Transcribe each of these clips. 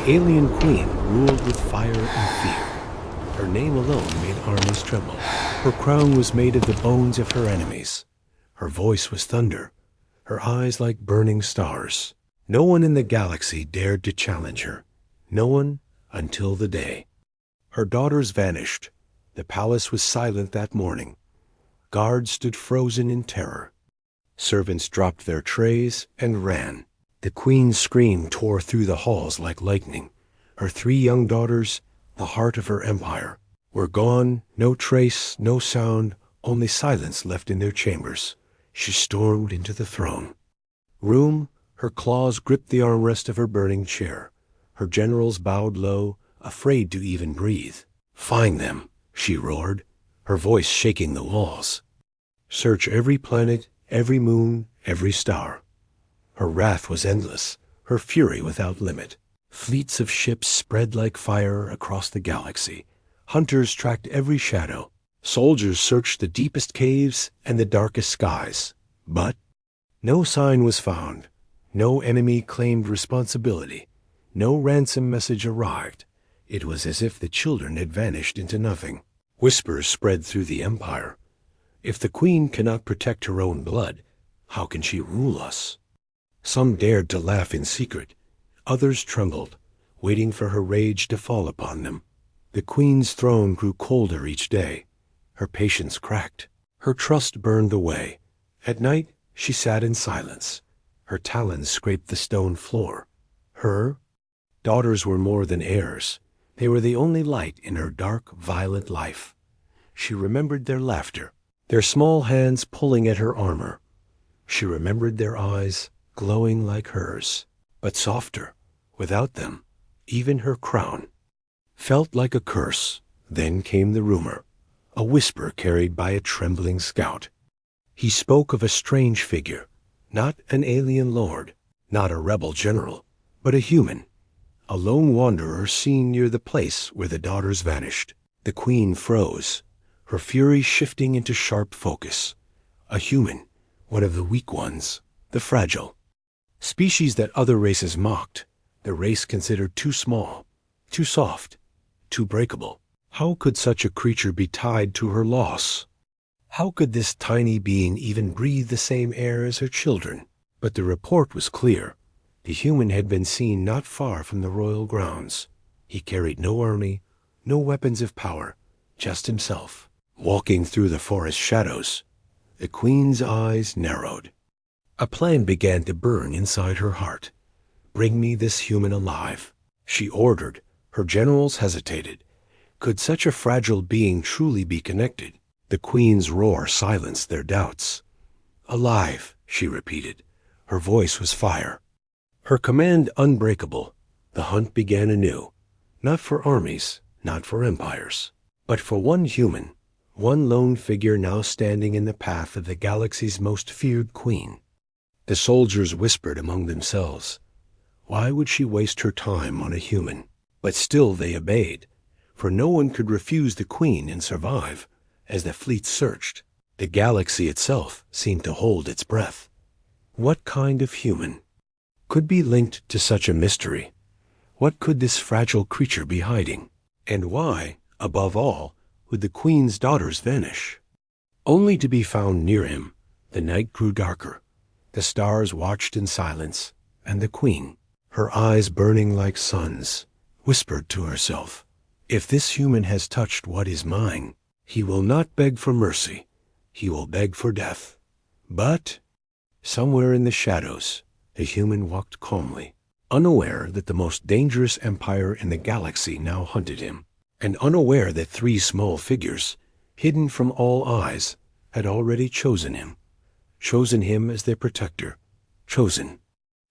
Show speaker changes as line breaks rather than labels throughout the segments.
The alien queen ruled with fire and fear. Her name alone made armies tremble. Her crown was made of the bones of her enemies. Her voice was thunder, her eyes like burning stars. No one in the galaxy dared to challenge her. No one until the day. Her daughters vanished. The palace was silent that morning. Guards stood frozen in terror. Servants dropped their trays and ran. The queen's scream tore through the halls like lightning. Her 3 young daughters, the heart of her empire, were gone, no trace, no sound, only silence left in their chambers. She stormed into the throne room. Her claws gripped the armrest of her burning chair. Her generals bowed low, afraid to even breathe. "Find them," she roared, her voice shaking the walls. "Search every planet, every moon, every star." Her wrath was endless, her fury without limit. Fleets of ships spread like fire across the galaxy. Hunters tracked every shadow. Soldiers searched the deepest caves and the darkest skies. But no sign was found. No enemy claimed responsibility. No ransom message arrived. It was as if the children had vanished into nothing. Whispers spread through the empire. If the queen cannot protect her own blood, how can she rule us? Some dared to laugh in secret. Others trembled, waiting for her rage to fall upon them. The queen's throne grew colder each day. Her patience cracked. Her trust burned away. At night, she sat in silence. Her talons scraped the stone floor. Her daughters were more than heirs. They were the only light in her dark, violent life. She remembered their laughter, their small hands pulling at her armor. She remembered their eyes, glowing like hers, but softer. Without them, even her crown felt like a curse. Then came the rumor, a whisper carried by a trembling scout. He spoke of a strange figure, not an alien lord, not a rebel general, but a human, a lone wanderer seen near the place where the daughters vanished. The queen froze, her fury shifting into sharp focus. A human, one of the weak ones, the fragile. Species that other races mocked, the race considered too small, too soft, too breakable. How could such a creature be tied to her loss? How could this tiny being even breathe the same air as her children? But the report was clear. The human had been seen not far from the royal grounds. He carried no army, no weapons of power, just himself. Walking through the forest shadows, the queen's eyes narrowed. A plan began to burn inside her heart. "Bring me this human alive," she ordered. Her generals hesitated. Could such a fragile being truly be connected? The queen's roar silenced their doubts. "Alive," she repeated. Her voice was fire. Her command unbreakable. The hunt began anew. Not for armies, not for empires, but for one human, one lone figure now standing in the path of the galaxy's most feared queen. The soldiers whispered among themselves. Why would she waste her time on a human? But still they obeyed, for no one could refuse the queen and survive. As the fleet searched, the galaxy itself seemed to hold its breath. What kind of human could be linked to such a mystery? What could this fragile creature be hiding? And why, above all, would the queen's daughters vanish? Only to be found near him. The night grew darker. The stars watched in silence, and the queen, her eyes burning like suns, whispered to herself, "If this human has touched what is mine, he will not beg for mercy. He will beg for death." But somewhere in the shadows, the human walked calmly, unaware that the most dangerous empire in the galaxy now hunted him, and unaware that 3 small figures, hidden from all eyes, had already chosen him as their protector, chosen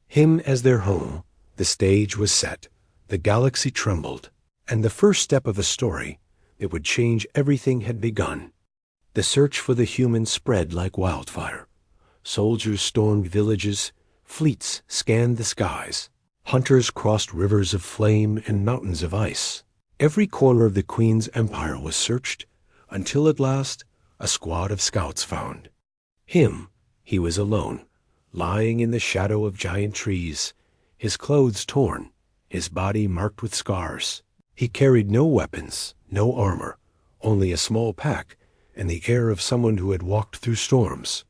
him as their home. The stage was set, the galaxy trembled, and the first step of a story that would change everything had begun. The search for the human spread like wildfire. Soldiers stormed villages, fleets scanned the skies, hunters crossed rivers of flame and mountains of ice. Every corner of the queen's empire was searched, until at last a squad of scouts found him. He was alone, lying in the shadow of giant trees, his clothes torn, his body marked with scars. He carried no weapons, no armor, only a small pack and the air of someone who had walked through storms.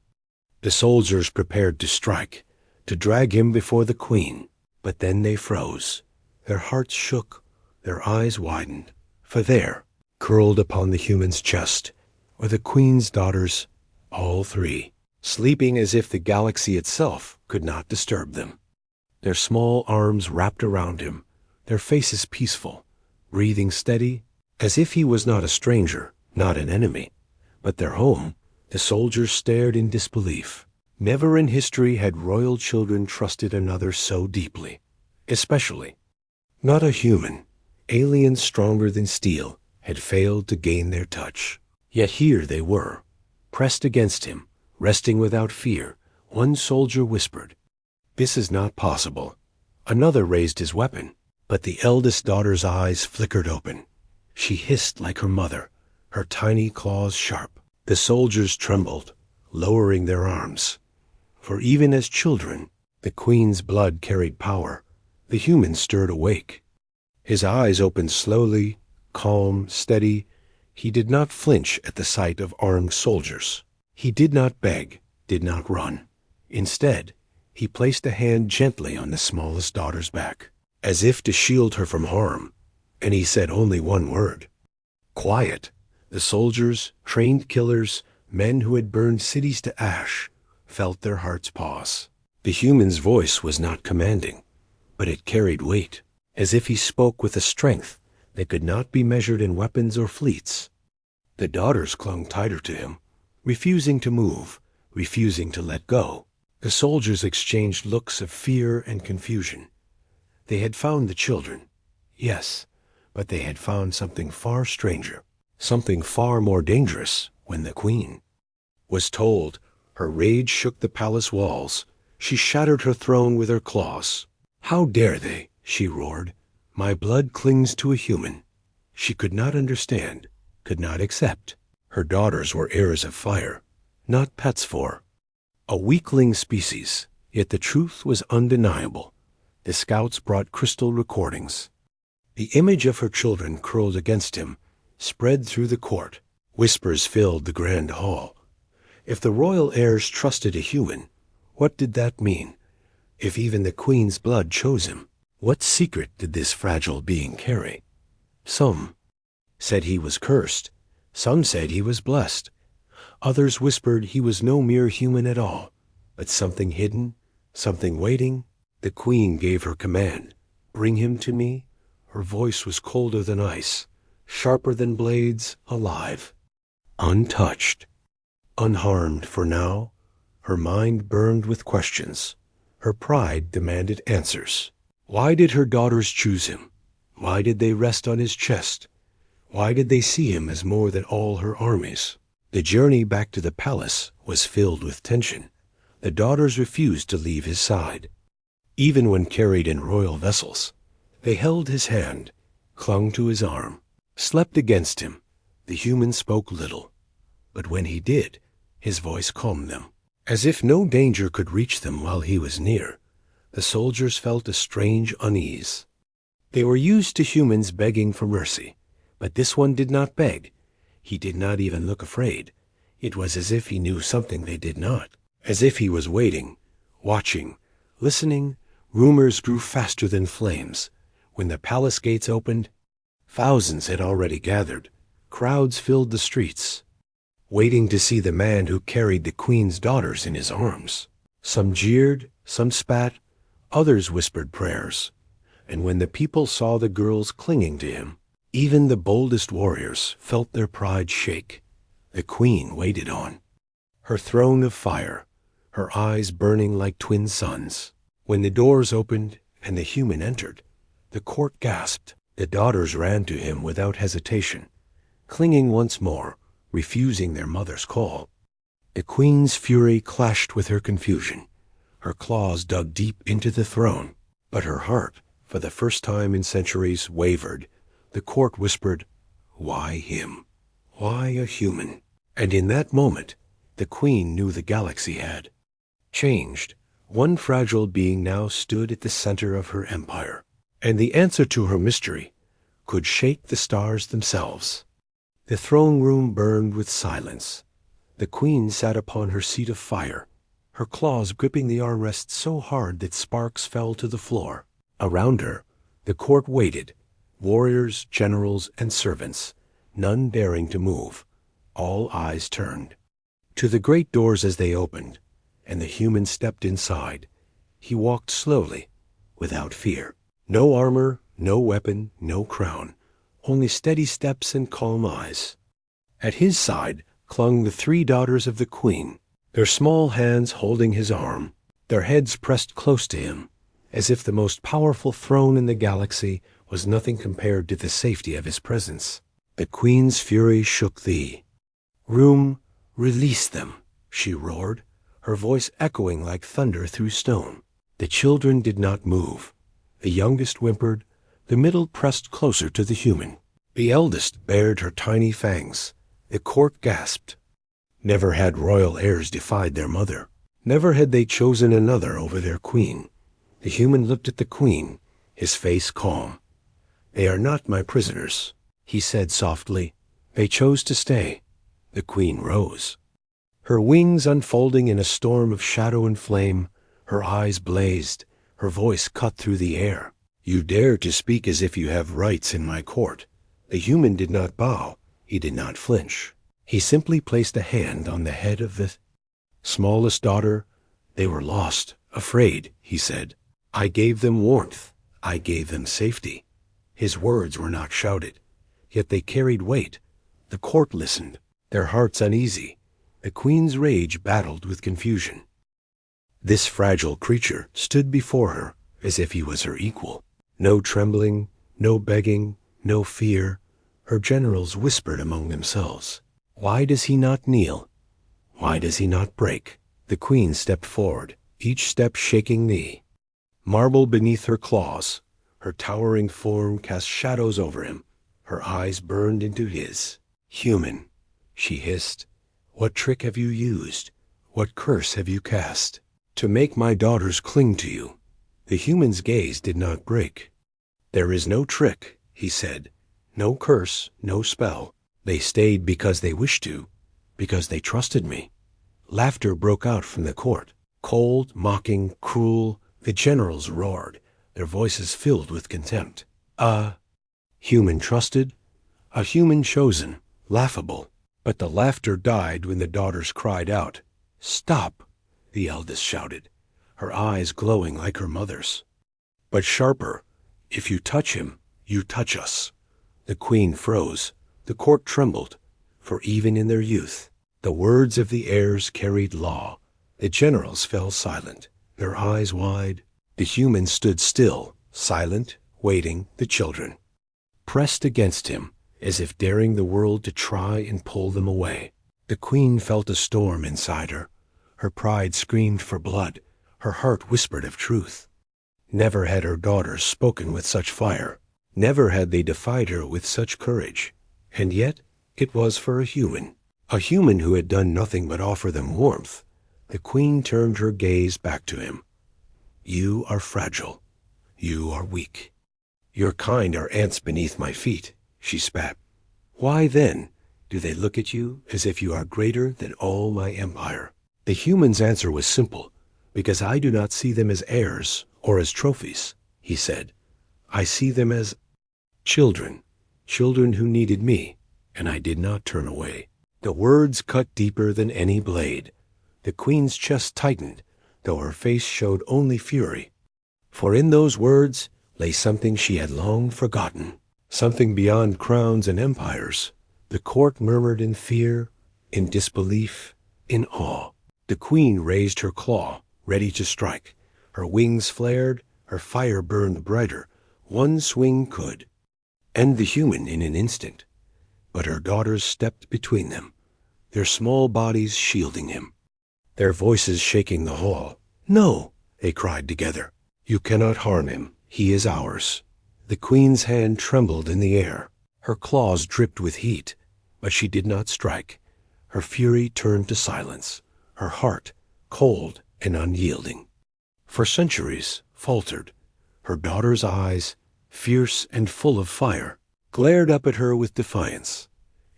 The soldiers prepared to strike, to drag him before the queen, but then they froze. Their hearts shook, their eyes widened, for there, curled upon the human's chest, were the queen's daughters, all three, sleeping as if the galaxy itself could not disturb them. Their small arms wrapped around him, their faces peaceful, breathing steady, as if he was not a stranger, not an enemy, but their home. The soldiers stared in disbelief. Never in history had royal children trusted another so deeply. Especially, not a human, aliens stronger than steel, had failed to gain their touch. Yet here they were, pressed against him, resting without fear. One soldier whispered, "This is not possible." Another raised his weapon, but the eldest daughter's eyes flickered open. She hissed like her mother, her tiny claws sharp. The soldiers trembled, lowering their arms. For even as children, the queen's blood carried power. The human stirred awake. His eyes opened slowly, calm, steady. He did not flinch at the sight of armed soldiers. He did not beg, did not run. Instead, he placed a hand gently on the smallest daughter's back, as if to shield her from harm, and he said only one word, "Quiet." The soldiers, trained killers, men who had burned cities to ash, felt their hearts pause. The human's voice was not commanding, but it carried weight, as if he spoke with a strength that could not be measured in weapons or fleets. The daughters clung tighter to him, refusing to move, refusing to let go. The soldiers exchanged looks of fear and confusion. They had found the children, yes, but they had found something far stranger. Something far more dangerous. When the queen was told, her rage shook the palace walls. She shattered her throne with her claws. "How dare they?" she roared. "My blood clings to a human." She could not understand, could not accept. Her daughters were heirs of fire, not pets for a weakling species. Yet the truth was undeniable. The scouts brought crystal recordings. The image of her children curled against him spread through the court. Whispers filled the grand hall. If the royal heirs trusted a human, what did that mean? If even the queen's blood chose him, what secret did this fragile being carry? Some said he was cursed. Some said he was blessed. Others whispered he was no mere human at all, but something hidden, something waiting. The queen gave her command, "Bring him to me." Her voice was colder than ice, sharper than blades, alive, untouched, unharmed. For now, her mind burned with questions. Her pride demanded answers. Why did her daughters choose him? Why did they rest on his chest? Why did they see him as more than all her armies? The journey back to the palace was filled with tension. The daughters refused to leave his side. Even when carried in royal vessels, they held his hand, clung to his arm, slept against him. The human spoke little, but when he did, his voice calmed them. As if no danger could reach them while he was near, the soldiers felt a strange unease. They were used to humans begging for mercy, but this one did not beg. He did not even look afraid. It was as if he knew something they did not, as if he was waiting, watching, listening. Rumors grew faster than flames. When the palace gates opened, thousands had already gathered. Crowds filled the streets, waiting to see the man who carried the queen's daughters in his arms. Some jeered, some spat, others whispered prayers. And when the people saw the girls clinging to him, even the boldest warriors felt their pride shake. The queen waited on, her throne of fire, her eyes burning like twin suns. When the doors opened and the human entered, the court gasped. The daughters ran to him without hesitation, clinging once more, refusing their mother's call. The queen's fury clashed with her confusion. Her claws dug deep into the throne, but her heart, for the first time in centuries, wavered. The court whispered, "Why him? Why a human?" And in that moment, the queen knew the galaxy had changed. One fragile being now stood at the center of her empire. and the answer to her mystery could shake the stars themselves. The throne room burned with silence. The queen sat upon her seat of fire, her claws gripping the armrests so hard that sparks fell to the floor. Around her, the court waited, warriors, generals, and servants, none daring to move, all eyes turned. To the great doors as they opened, and the human stepped inside, he walked slowly, without fear. No armor, no weapon, no crown, only steady steps and calm eyes. At his side clung the 3 daughters of the queen, their small hands holding his arm, their heads pressed close to him, as if the most powerful throne in the galaxy was nothing compared to the safety of his presence. The queen's fury shook the room. "Release them," she roared, her voice echoing like thunder through stone. The children did not move. The youngest whimpered, the middle pressed closer to the human. The eldest bared her tiny fangs. The court gasped. Never had royal heirs defied their mother. Never had they chosen another over their queen. The human looked at the queen, his face calm. "They are not my prisoners," he said softly. "They chose to stay." The queen rose, her wings unfolding in a storm of shadow and flame. Her eyes blazed, her voice cut through the air. "You dare to speak as if you have rights in my court." The human did not bow, he did not flinch. He simply placed a hand on the head of the smallest daughter. "They were lost, afraid," he said. "I gave them warmth, I gave them safety." His words were not shouted, yet they carried weight. The court listened, their hearts uneasy. The queen's rage battled with confusion. This fragile creature stood before her as if he was her equal. No trembling, no begging, no fear. Her generals whispered among themselves, "Why does he not kneel? Why does he not break?" The queen stepped forward, each step shaking the marble beneath her claws. Her towering form cast shadows over him. Her eyes burned into his. "Human," she hissed, "what trick have you used? What curse have you cast to make my daughters cling to you?" The human's gaze did not break. "There is no trick," he said, "no curse, no spell. They stayed because they wished to, because they trusted me." Laughter broke out from the court, cold, mocking, cruel. The generals roared, their voices filled with contempt. A human trusted, a human chosen, laughable. But the laughter died when the daughters cried out. "Stop!" the eldest shouted, her eyes glowing like her mother's. But sharper, "If you touch him, you touch us." The queen froze, the court trembled, for even in their youth, the words of the heirs carried law. The generals fell silent, their eyes wide. The human stood still, silent, waiting. The children pressed against him, as if daring the world to try and pull them away. The queen felt a storm inside her. Her pride screamed for blood, her heart whispered of truth. Never had her daughters spoken with such fire. Never had they defied her with such courage. And yet it was for a human who had done nothing but offer them warmth. The queen turned her gaze back to him. "You are fragile. You are weak. Your kind are ants beneath my feet," she spat. "Why then do they look at you as if you are greater than all my empire?" The human's answer was simple. "Because I do not see them as heirs or as trophies," he said. "I see them as children, children who needed me, and I did not turn away." The words cut deeper than any blade. The queen's chest tightened, though her face showed only fury. For in those words lay something she had long forgotten, something beyond crowns and empires. The court murmured in fear, in disbelief, in awe. The queen raised her claw, ready to strike. Her wings flared, her fire burned brighter. One swing could end the human in an instant. But her daughters stepped between them, their small bodies shielding him, their voices shaking the hall. "No," they cried together. "You cannot harm him. He is ours." The queen's hand trembled in the air. Her claws dripped with heat, but she did not strike. Her fury turned to silence, her heart cold and unyielding. For centuries faltered. Her daughters' eyes fierce and full of fire, glared up at her with defiance.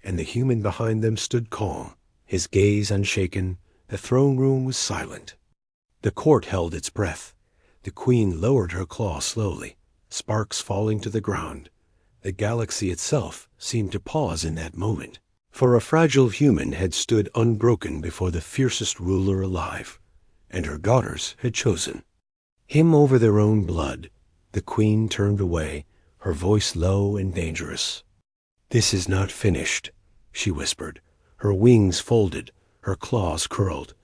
And the human behind them stood calm, his gaze unshaken. The throne room was silent. The court held its breath. The queen lowered her claw slowly, sparks falling to the ground. The galaxy itself seemed to pause in that moment, for a fragile human had stood unbroken before the fiercest ruler alive, and her daughters had chosen him over their own blood. The queen turned away, her voice low and dangerous. "This is not finished," she whispered, her wings folded, her claws curled.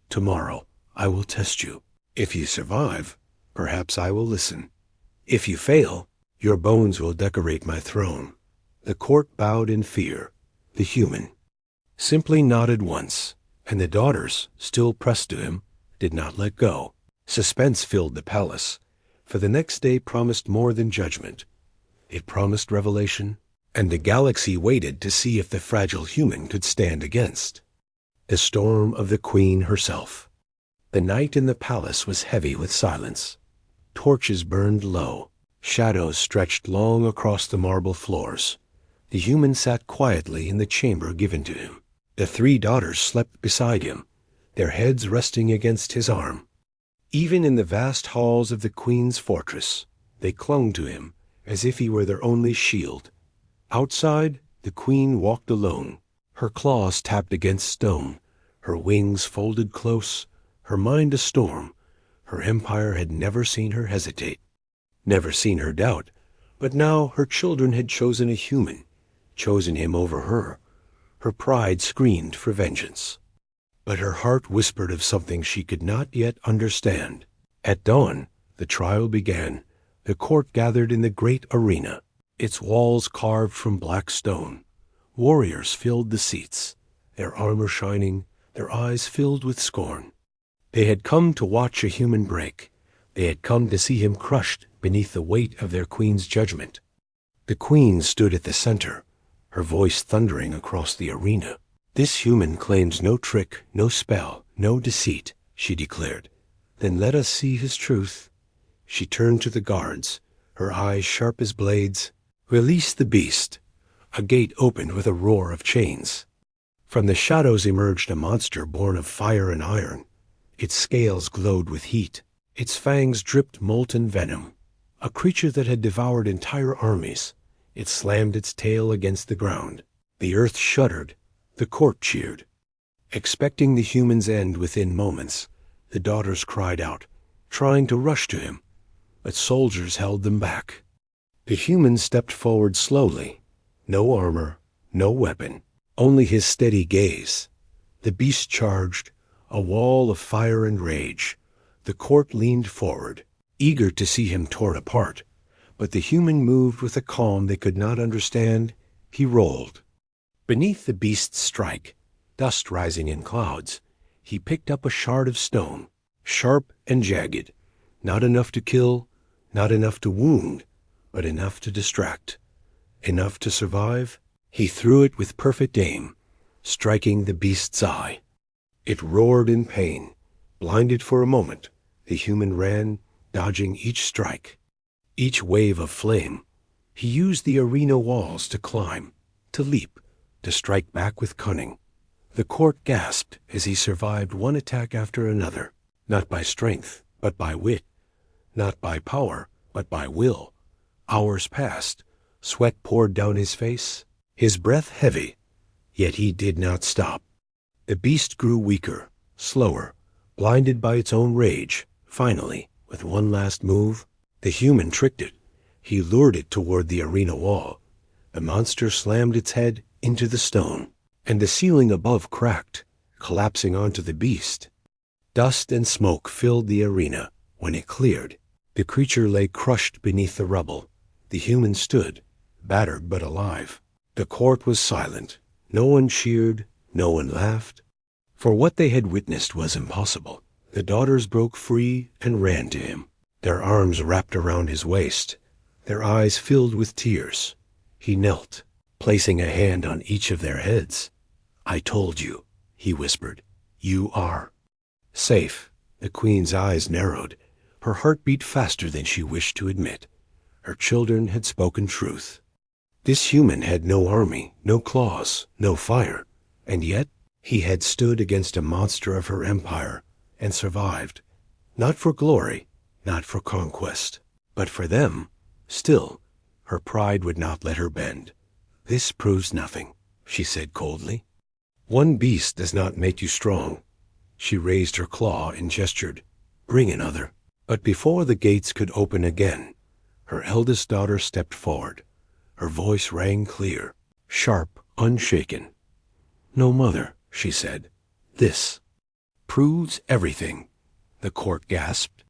"Tomorrow I will test you. If you survive, perhaps I will listen. If you fail, your bones will decorate my throne." The court bowed in fear. The human simply nodded once, and the daughters, still pressed to him, did not let go. Suspense filled the palace, for the next day promised more than judgment. It promised revelation, and the galaxy waited to see if the fragile human could stand against the storm of the queen herself. The night in the palace was heavy with silence. Torches burned low. Shadows stretched long across the marble floors. The human sat quietly in the chamber given to him. The three daughters slept beside him, their heads resting against his arm. Even in the vast halls of the queen's fortress, they clung to him as if he were their only shield. Outside, the queen walked alone. Her claws tapped against stone, her wings folded close, her mind a storm. Her empire had never seen her hesitate, never seen her doubt, but now her children had chosen a human, chosen him over her. Her pride screamed for vengeance, but her heart whispered of something she could not yet understand. At dawn, the trial began. The court gathered in the great arena, its walls carved from black stone. Warriors filled the seats, their armor shining, their eyes filled with scorn. They had come to watch a human break. They had come to see him crushed beneath the weight of their queen's judgment. The queen stood at the center, her voice thundering across the arena. "This human claims no trick, no spell, no deceit," she declared. "Then let us see his truth." She turned to the guards, her eyes sharp as blades. "Release the beast." A gate opened with a roar of chains. From the shadows emerged a monster born of fire and iron. Its scales glowed with heat. Its fangs dripped molten venom. A creature that had devoured entire armies. It slammed its tail against the ground. The earth shuddered. The court cheered. Expecting the human's end within moments, the daughters cried out, trying to rush to him, but soldiers held them back. The human stepped forward slowly. No armor, no weapon, only his steady gaze. The beast charged, a wall of fire and rage. The court leaned forward, eager to see him torn apart, but the human moved with a calm they could not understand. He rolled. Beneath the beast's strike, dust rising in clouds, he picked up a shard of stone, sharp and jagged, not enough to kill, not enough to wound, but enough to distract, enough to survive. He threw it with perfect aim, striking the beast's eye. It roared in pain. Blinded for a moment, the human ran, dodging each strike, each wave of flame. He used the arena walls to climb, to leap, to strike back with cunning. The court gasped as he survived one attack after another, not by strength, but by wit, not by power, but by will. Hours passed, sweat poured down his face, his breath heavy, yet he did not stop. The beast grew weaker, slower, blinded by its own rage. Finally, with one last move, the human tricked it. He lured it toward the arena wall. The monster slammed its head into the stone, and the ceiling above cracked, collapsing onto the beast. Dust and smoke filled the arena. When it cleared, the creature lay crushed beneath the rubble. The human stood, battered but alive. The court was silent. No one cheered, no one laughed, for what they had witnessed was impossible. The daughters broke free and ran to him, their arms wrapped around his waist, their eyes filled with tears. He knelt, placing a hand on each of their heads. "I told you," he whispered. "You are safe." The queen's eyes narrowed. Her heart beat faster than she wished to admit. Her children had spoken truth. This human had no army, no claws, no fire, and yet he had stood against a monster of her empire and survived, not for glory, not for conquest, but for them. Still, her pride would not let her bend. "This proves nothing," she said coldly. "One beast does not make you strong." She raised her claw and gestured, "Bring another." But before the gates could open again, her eldest daughter stepped forward. Her voice rang clear, sharp, unshaken. "No, mother," she said. "This proves everything." The court gasped.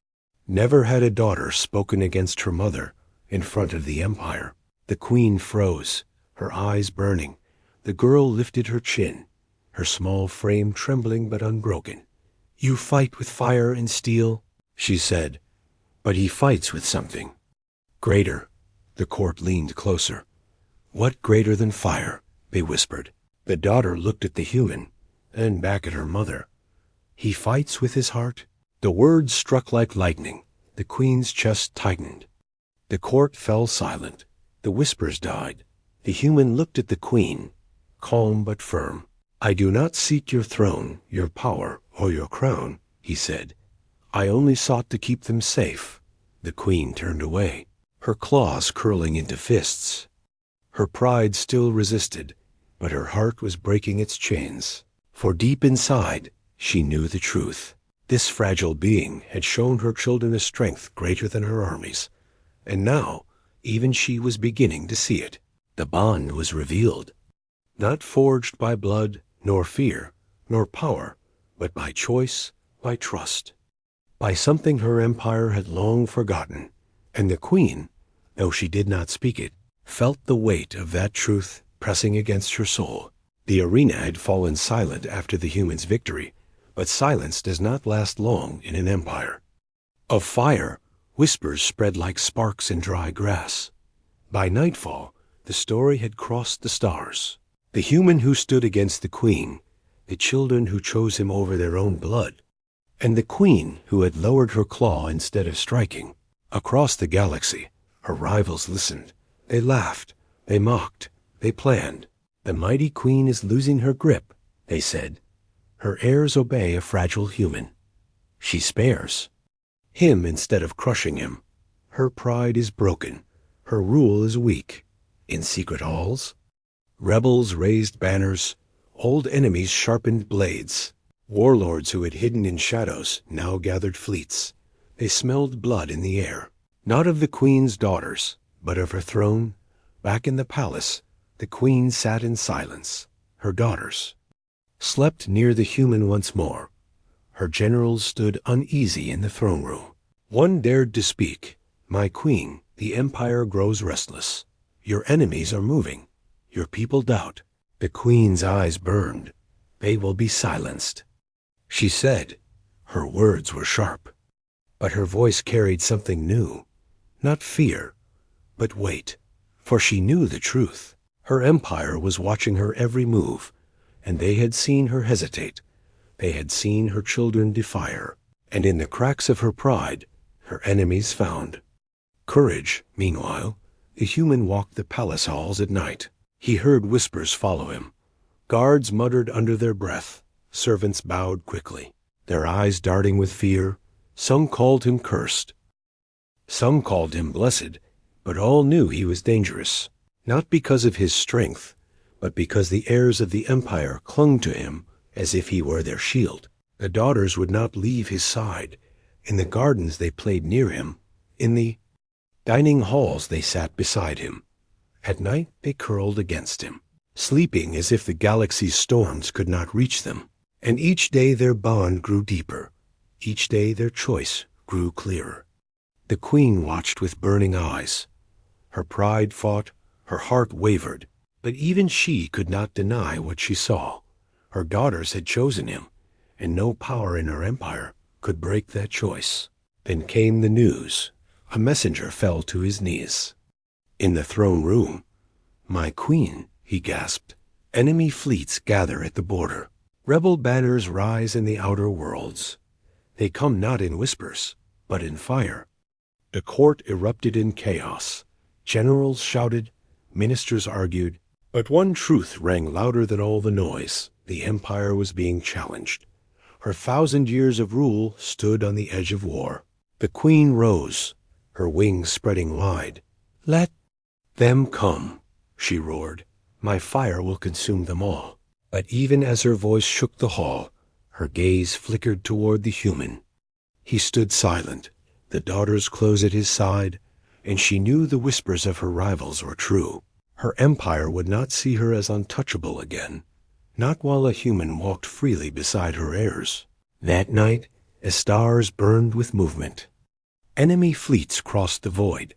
Never had a daughter spoken against her mother in front of the empire. The queen froze, her eyes burning. The girl lifted her chin, her small frame trembling but unbroken. "You fight with fire and steel," she said, "but he fights with something greater." The court leaned closer. "What greater than fire?" they whispered. The daughter looked at the human, and back at her mother. "He fights with his heart." The words struck like lightning. The queen's chest tightened. The court fell silent. The whispers died. The human looked at the queen, calm but firm. "I do not seek your throne, your power, or your crown," he said. "I only sought to keep them safe." The queen turned away, her claws curling into fists. Her pride still resisted, but her heart was breaking its chains. For deep inside, she knew the truth. This fragile being had shown her children a strength greater than her armies, and now even she was beginning to see it. The bond was revealed, not forged by blood, nor fear, nor power, but by choice, by trust, by something her empire had long forgotten. And the queen, though she did not speak it, felt the weight of that truth pressing against her soul. The arena had fallen silent after the human's victory, but silence does not last long in an empire. Of fire, whispers spread like sparks in dry grass. By nightfall, the story had crossed the stars. The human who stood against the queen, the children who chose him over their own blood, and the queen who had lowered her claw instead of striking. Across the galaxy, her rivals listened. They laughed, they mocked, they planned. "The mighty queen is losing her grip," they said. "Her heirs obey a fragile human. She spares him instead of crushing him. Her pride is broken. Her rule is weak." In secret halls, rebels raised banners, old enemies sharpened blades. Warlords who had hidden in shadows now gathered fleets. They smelled blood in the air, not of the queen's daughters, but of her throne. Back in the palace, the queen sat in silence. Her daughters slept near the human once more. Her generals stood uneasy in the throne room. One dared to speak. "My queen, the empire grows restless. Your enemies are moving. Your people doubt." The queen's eyes burned. "They will be silenced," she said. Her words were sharp, but her voice carried something new. Not fear, but weight. For she knew the truth. Her empire was watching her every move, and they had seen her hesitate. They had seen her children defy her, and in the cracks of her pride, her enemies found courage. Meanwhile, the human walked the palace halls at night. He heard whispers follow him. Guards muttered under their breath. Servants bowed quickly, their eyes darting with fear. Some called him cursed, some called him blessed, but all knew he was dangerous, not because of his strength, but because the heirs of the empire clung to him as if he were their shield. The daughters would not leave his side. In the gardens they played near him. In the dining halls they sat beside him. At night they curled against him, sleeping as if the galaxy's storms could not reach them. And each day their bond grew deeper. Each day their choice grew clearer. The queen watched with burning eyes. Her pride fought, her heart wavered, but even she could not deny what she saw. Her daughters had chosen him, and no power in her empire could break that choice. Then came the news. A messenger fell to his knees. In the throne room, "My queen," he gasped, "enemy fleets gather at the border. Rebel banners rise in the outer worlds. They come not in whispers, but in fire." The court erupted in chaos. Generals shouted, ministers argued, but one truth rang louder than all the noise. The empire was being challenged. Her 1,000 years of rule stood on the edge of war. The queen rose, her wings spreading wide. "Let them come," she roared. "My fire will consume them all." But even as her voice shook the hall, her gaze flickered toward the human. He stood silent, the daughters close at his side, and she knew the whispers of her rivals were true. Her empire would not see her as untouchable again, not while a human walked freely beside her heirs. That night, as stars burned with movement, enemy fleets crossed the void.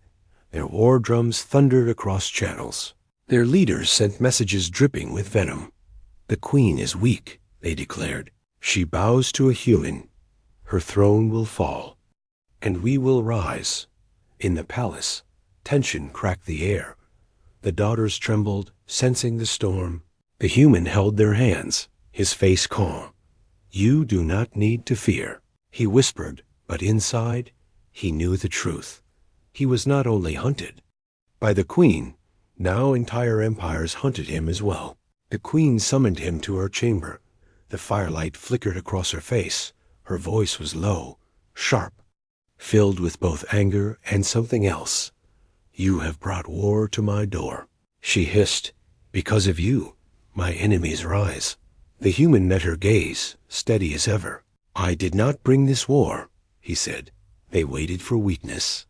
Their war drums thundered across channels. Their leaders sent messages dripping with venom. "The queen is weak," they declared. "She bows to a human. Her throne will fall, and we will rise." In the palace, tension cracked the air. The daughters trembled, sensing the storm. The human held their hands, his face calm. "You do not need to fear," he whispered, but inside, he knew the truth. He was not only hunted by the queen, now entire empires hunted him as well. The queen summoned him to her chamber. The firelight flickered across her face. Her voice was low, sharp, filled with both anger and something else. "You have brought war to my door," she hissed. "Because of you, my enemies rise." The human met her gaze, steady as ever. "I did not bring this war," he said. "They waited for weakness,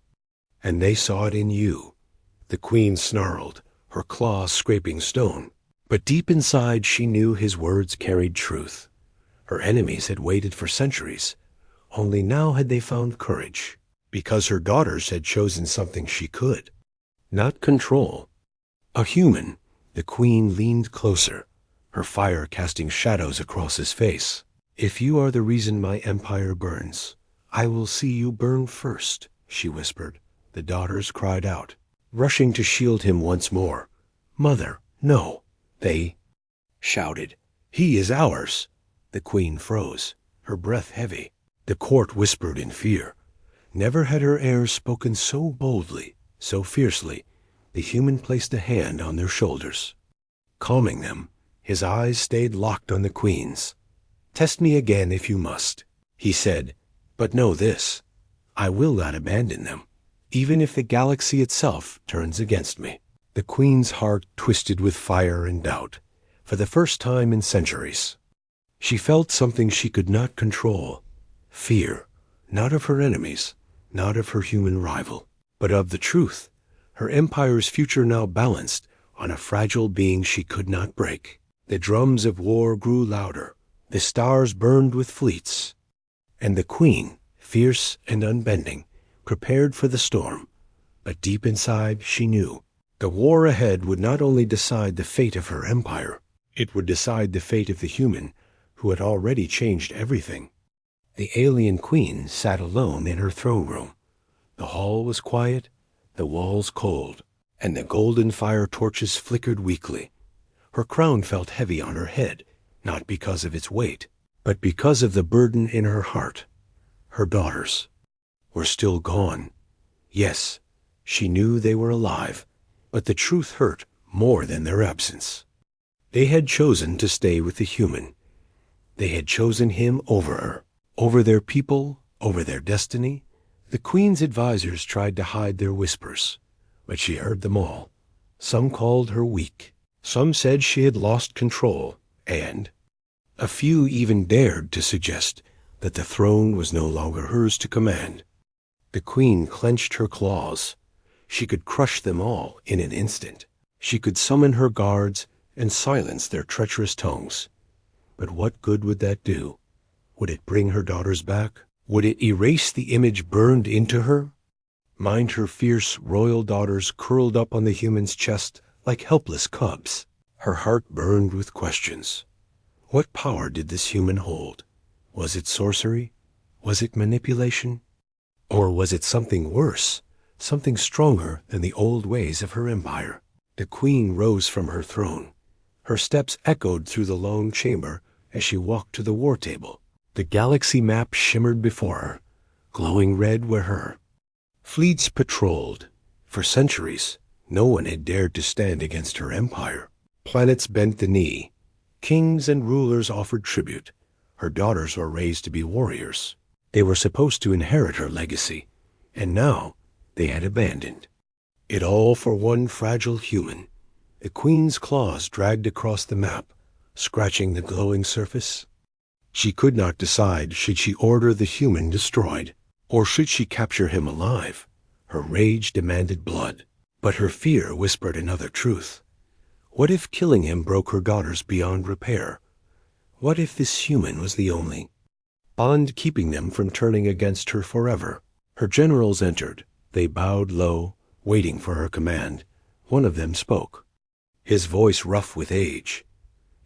and they saw it in you." The queen snarled, her claws scraping stone. But deep inside she knew his words carried truth. Her enemies had waited for centuries. Only now had they found courage, because her daughters had chosen something she could, not control. A human, the queen leaned closer, her fire casting shadows across his face. "If you are the reason my empire burns, I will see you burn first," she whispered. The daughters cried out, rushing to shield him once more. "Mother, no!" They shouted. "He is ours!" The queen froze, her breath heavy. The court whispered in fear. Never had her heirs spoken so boldly, so fiercely. The human placed a hand on their shoulders, calming them. His eyes stayed locked on the queen's. "Test me again if you must," he said, "but know this, I will not abandon them, even if the galaxy itself turns against me." The queen's heart twisted with fire and doubt. For the first time in centuries, she felt something she could not control. Fear, not of her enemies, not of her human rival, but of the truth. Her empire's future now balanced on a fragile being she could not break. The drums of war grew louder. The stars burned with fleets. And the queen, fierce and unbending, prepared for the storm. But deep inside she knew the war ahead would not only decide the fate of her empire, it would decide the fate of the human who had already changed everything. The alien queen sat alone in her throne room. The hall was quiet, the walls cold, and the golden fire torches flickered weakly. Her crown felt heavy on her head, not because of its weight, but because of the burden in her heart. Her daughters were still gone. Yes, she knew they were alive, but the truth hurt more than their absence. They had chosen to stay with the human. They had chosen him over her, over their people, over their destiny. The queen's advisors tried to hide their whispers, but she heard them all. Some called her weak. Some said she had lost control, and a few even dared to suggest that the throne was no longer hers to command. The queen clenched her claws. She could crush them all in an instant. She could summon her guards and silence their treacherous tongues. But what good would that do? Would it bring her daughters back? Would it erase the image burned into her? Mind her fierce royal daughters curled up on the human's chest like helpless cubs. Her heart burned with questions. What power did this human hold? Was it sorcery? Was it manipulation? Or was it something worse, something stronger than the old ways of her empire? The queen rose from her throne. Her steps echoed through the long chamber as she walked to the war table. The galaxy map shimmered before her, glowing red where her fleets patrolled. For centuries, No one had dared to stand against her empire. Planets bent the knee. Kings and rulers offered tribute. Her daughters were raised to be warriors. They were supposed to inherit her legacy, and now they had abandoned it all for one fragile human. The queen's claws dragged across the map, scratching the glowing surface. She could not decide, should she order the human destroyed, or should she capture him alive. Her rage demanded blood, but her fear whispered another truth. What if killing him broke her daughters beyond repair? What if this human was the only bond keeping them from turning against her forever? Her generals entered. They bowed low, waiting for her command. One of them spoke, his voice rough with age.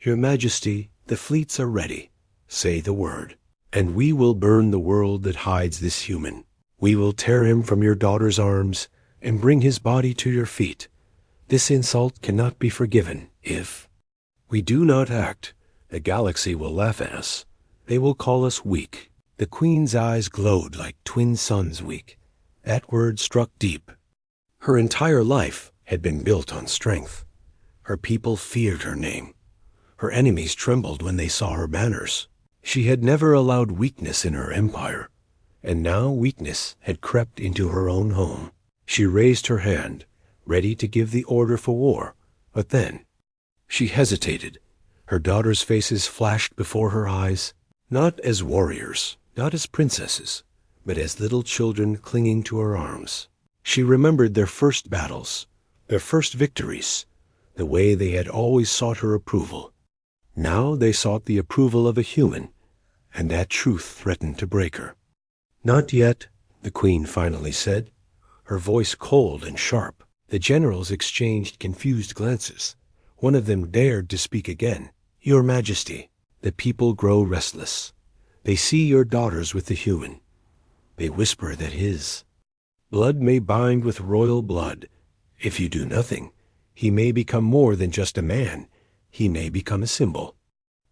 "Your Majesty, the fleets are ready. Say the word, and we will burn the world that hides this human. We will tear him from your daughter's arms and bring his body to your feet. This insult cannot be forgiven. If we do not act, the galaxy will laugh at us. They will call us weak." The queen's eyes glowed like twin suns weak. That word struck deep. Her entire life had been built on strength. Her people feared her name. Her enemies trembled when they saw her banners. She had never allowed weakness in her empire, and now weakness had crept into her own home. She raised her hand, ready to give the order for war, but then she hesitated. Her daughters' faces flashed before her eyes, not as warriors, not as princesses, but as little children clinging to her arms. She remembered their first battles, their first victories, the way they had always sought her approval. Now they sought the approval of a human, and that truth threatened to break her. "Not yet," the queen finally said, her voice cold and sharp. The generals exchanged confused glances. One of them dared to speak again. "Your Majesty, the people grow restless. They see your daughters with the human. They whisper that his blood may bind with royal blood. If you do nothing, he may become more than just a man. He may become a symbol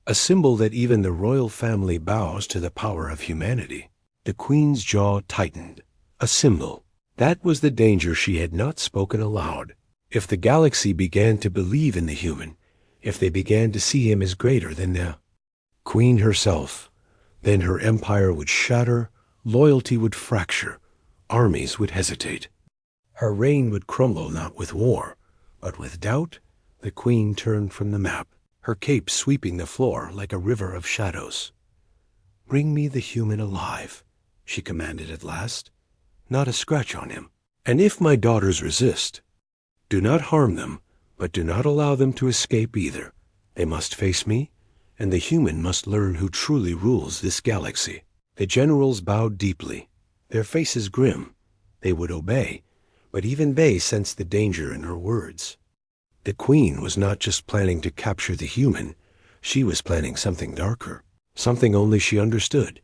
that even the royal family bows to the power of humanity." The queen's jaw tightened. A symbol. That was the danger she had not spoken aloud. If the galaxy began to believe in the human, if they began to see him as greater than the queen herself, then her empire would shatter, loyalty would fracture, armies would hesitate. Her reign would crumble not with war, but with doubt. The queen turned from the map, her cape sweeping the floor like a river of shadows. "Bring me the human alive," she commanded at last. "Not a scratch on him. And if my daughters resist, do not harm them, but do not allow them to escape either. They must face me, and the human must learn who truly rules this galaxy." The generals bowed deeply, their faces grim. They would obey, but even they sensed the danger in her words. The queen was not just planning to capture the human, she was planning something darker, something only she understood.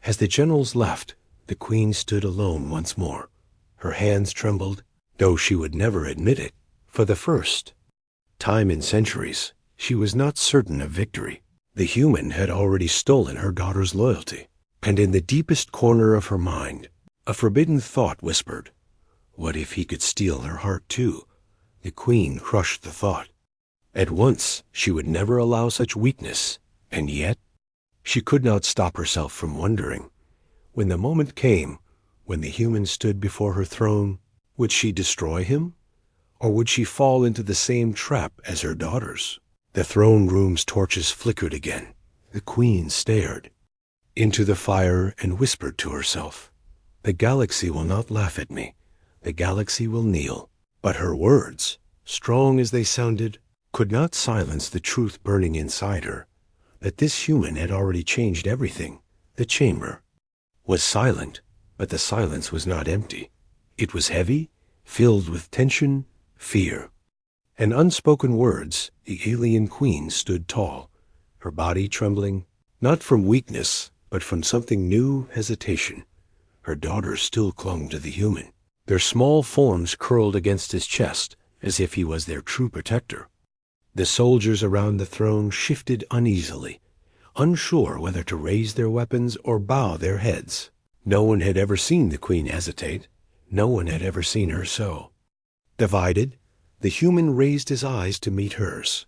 As the generals left, the queen stood alone once more. Her hands trembled, though she would never admit it. For the first time in centuries, she was not certain of victory. The human had already stolen her daughter's loyalty, and in the deepest corner of her mind, a forbidden thought whispered, what if he could steal her heart too? The queen crushed the thought. At once, she would never allow such weakness, and yet she could not stop herself from wondering. When the moment came, when the human stood before her throne, would she destroy him? Or would she fall into the same trap as her daughters? The throne room's torches flickered again. The queen stared into the fire and whispered to herself, "The galaxy will not laugh at me. The galaxy will kneel." But her words, strong as they sounded, could not silence the truth burning inside her, that this human had already changed everything. The chamber was silent, but the silence was not empty. It was heavy, filled with tension, fear, and unspoken words. The alien queen stood tall, her body trembling, not from weakness, but from something new, hesitation. Her daughters still clung to the human. Their small forms curled against his chest, as if he was their true protector. The soldiers around the throne shifted uneasily, unsure whether to raise their weapons or bow their heads. No one had ever seen the queen hesitate. No one had ever seen her so divided, The human raised his eyes to meet hers.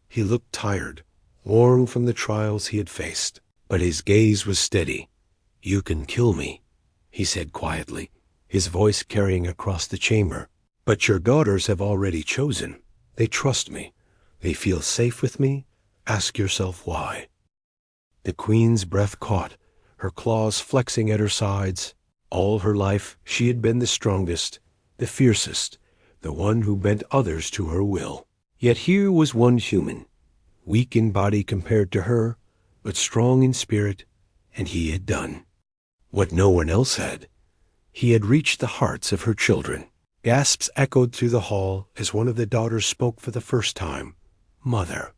He looked tired, worn from the trials he had faced, but his gaze was steady. "You can kill me," he said quietly, his voice carrying across the chamber. "But your daughters have already chosen. They trust me. They feel safe with me. Ask yourself why." The queen's breath caught, her claws flexing at her sides. All her life she had been the strongest, the fiercest, the one who bent others to her will. Yet here was one human, weak in body compared to her, but strong in spirit, and he had done what no one else had. He had reached the hearts of her children. Gasps echoed through the hall as one of the daughters spoke for the first time. "Mother."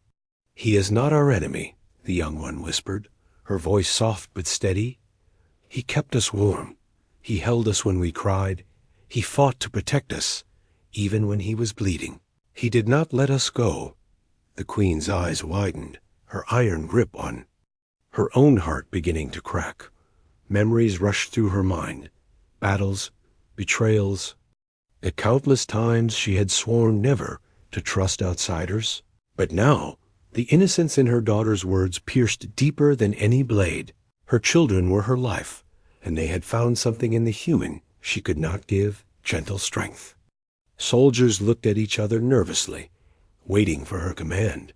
"He is not our enemy," the young one whispered, her voice soft but steady. "He kept us warm. He held us when we cried. He fought to protect us, even when he was bleeding. He did not let us go." The queen's eyes widened, her iron grip on her own heart beginning to crack. Memories rushed through her mind. Battles, betrayals. The countless times she had sworn never to trust outsiders. But now, the innocence in her daughter's words pierced deeper than any blade. Her children were her life, and they had found something in the human she could not give: gentle strength. Soldiers looked at each other nervously, waiting for her command.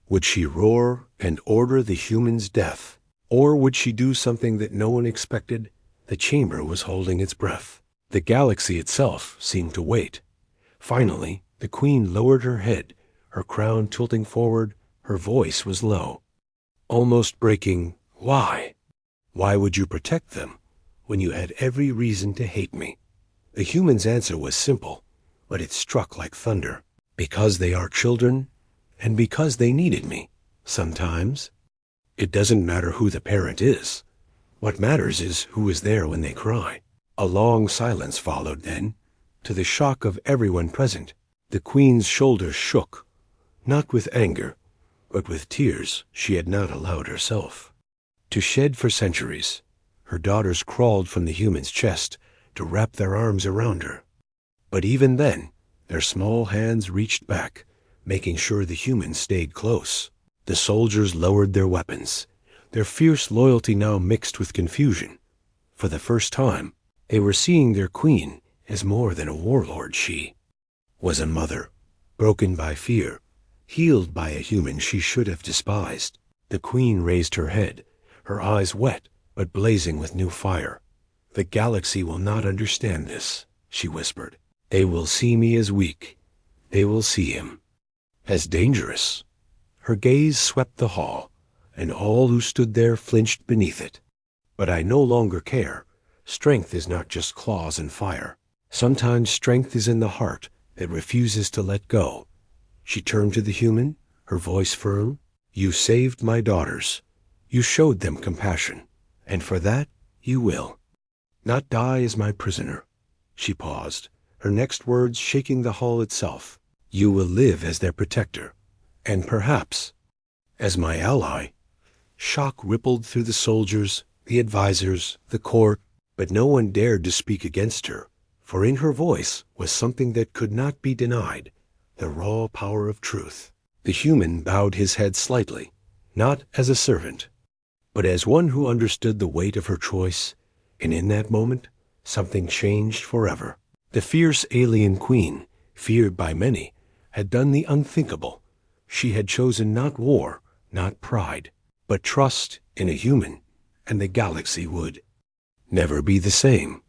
Would she roar and order the human's death? Or would she do something that no one expected? The chamber was holding its breath. The galaxy itself seemed to wait. Finally, the queen lowered her head, her crown tilting forward. Her voice was low, almost breaking. "Why? Why would you protect them when you had every reason to hate me?" The human's answer was simple, but it struck like thunder. "Because they are children, and because they needed me. Sometimes. It doesn't matter who the parent is. What matters is who is there when they cry." A long silence followed then. To the shock of everyone present, the queen's shoulders shook, not with anger, but with tears she had not allowed herself to shed for centuries. Her daughters crawled from the human's chest to wrap their arms around her. But even then, their small hands reached back, making sure the human stayed close. The soldiers lowered their weapons, their fierce loyalty now mixed with confusion. For the first time, they were seeing their queen as more than a warlord. She was a mother, broken by fear, healed by a human she should have despised. The queen raised her head, her eyes wet but blazing with new fire. "The galaxy will not understand this," she whispered. "They will see me as weak. They will see him as dangerous." Her gaze swept the hall, and all who stood there flinched beneath it. "But I no longer care. Strength is not just claws and fire. Sometimes strength is in the heart that refuses to let go." She turned to the human, her voice firm. "You saved my daughters. You showed them compassion, and for that you will not die as my prisoner." She paused, her next words shaking the hall itself. "You will live as their protector, and perhaps as my ally." Shock rippled through the soldiers, the advisors, the court, but no one dared to speak against her, for in her voice was something that could not be denied, the raw power of truth. The human bowed his head slightly, not as a servant, but as one who understood the weight of her choice, and in that moment, something changed forever. The fierce alien queen, feared by many, had done the unthinkable. She had chosen not war, not pride, but trust in a human, and the galaxy would never be the same.